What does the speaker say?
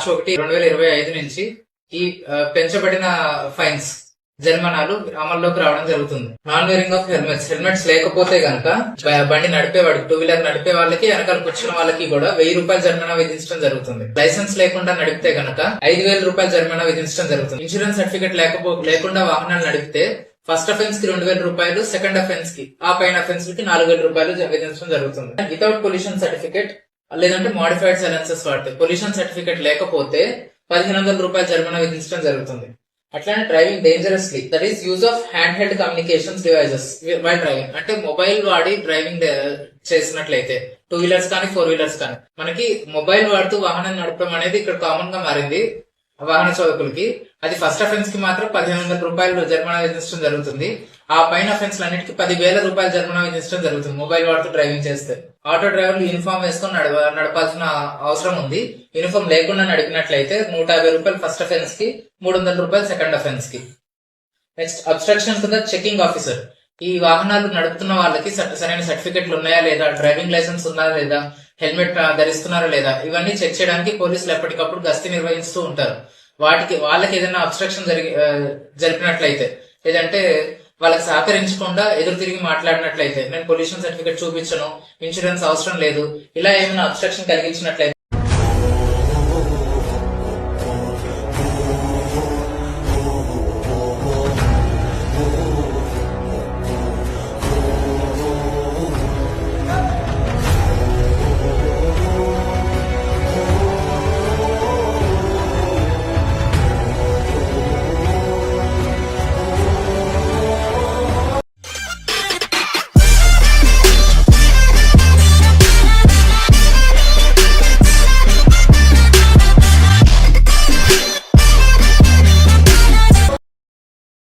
మార్చి 1, 2025 నుంచి ఈ పెంచబడిన ఫైన్స్ జరిమానాలు అమల్లోకి రావడం జరుగుతుంది. నాన్ వేరింగ్ ఆఫ్ హెల్మెట్స్ లేకపోతే గనక బండి నడిపేవాడికి, 2 వీలర్ నడిపే వాళ్ళకి, వెనకాల కూర్చున్న వాళ్ళకి కూడా 1000 రూపాయల జరిమానా విధించడం జరుగుతుంది. లైసెన్స్ లేకుండా నడిపితే గనక 5000 రూపాయల జరిమానా విధించడం జరుగుతుంది. ఇన్సూరెన్స్ సర్టిఫికేట్ లేకుండా వాహనాలు నడిపితే ఫస్ట్ అఫెన్స్ కి 2000 రూపాయలు, సెకండ్ అఫెన్స్ కి, ఆ పైన అఫెన్స్ కి 4000 రూపాయలు విధించడం జరుగుతుంది. వితౌట్ పొల్యూషన్ సర్టిఫికేట్ లేదంటే మోడిఫైడ్ సైలెన్సెస్ వాడితే, పొల్యూషన్ సర్టిఫికేట్ లేకపోతే 1500 రూపాయల జరిమానా విధించడం జరుగుతుంది. అట్లానే driving dangerously, that is use of hand held communications devices while driving, అంటే మొబైల్ వాడి డ్రైవింగ్ చేసినట్లయితే 2 వీలర్స్ కానీ 4 వీలర్స్ కానీ, మనకి మొబైల్ వాడుతూ వాహనం నడపడం అనేది ఇక్కడ కామన్ గా మారింది వాహన చోదకులకి. అది ఫస్ట్ అఫెన్స్ కి మాత్రం 1500 రూపాయలు జరిమానా విధించడం జరుగుతుంది. ఆ పైన అఫెన్స్ లన్నిటికీ 10,000 రూపాయల జరిమానా విధించడం జరుగుతుంది మొబైల్ వాడుతూ డ్రైవింగ్ చేస్తే. ఆటో డ్రైవర్లు యూనిఫామ్ వేసుకొని నడపాల్సిన అవసరం ఉంది. యూనిఫామ్ లేకుండా నడిపినట్లయితే 150 రూపాయలు ఫస్ట్ అఫెన్స్ కి, 300 రూపాయలు సెకండ్ అఫెన్స్ కి. Next, obstruction to the checking officer. ఈ వాహనాలు నడుపుతున్న వాళ్ళకి సరైన సర్టిఫికెట్లు ఉన్నాయా లేదా, డ్రైవింగ్ లైసెన్స్ ఉన్నారా లేదా, హెల్మెట్ ధరిస్తున్నారా లేదా, ఇవన్నీ చెక్ చేయడానికి పోలీసులు ఎప్పటికప్పుడు గస్తీ నిర్వహిస్తూ ఉంటారు. వాళ్ళకి ఏదైనా అబ్స్ట్రక్షన్ జరిపినట్లయితే, లేదంటే వాళ్ళకి సహకరించకుండా ఎదురు తిరిగి మాట్లాడినట్లయితే, నేను పొల్యూషన్ సర్టిఫికేట్ చూపించను, ఇన్సూరెన్స్ అవసరం లేదు, ఇలా ఏమైనా అబ్స్ట్రక్షన్ కలిగించినట్లయితే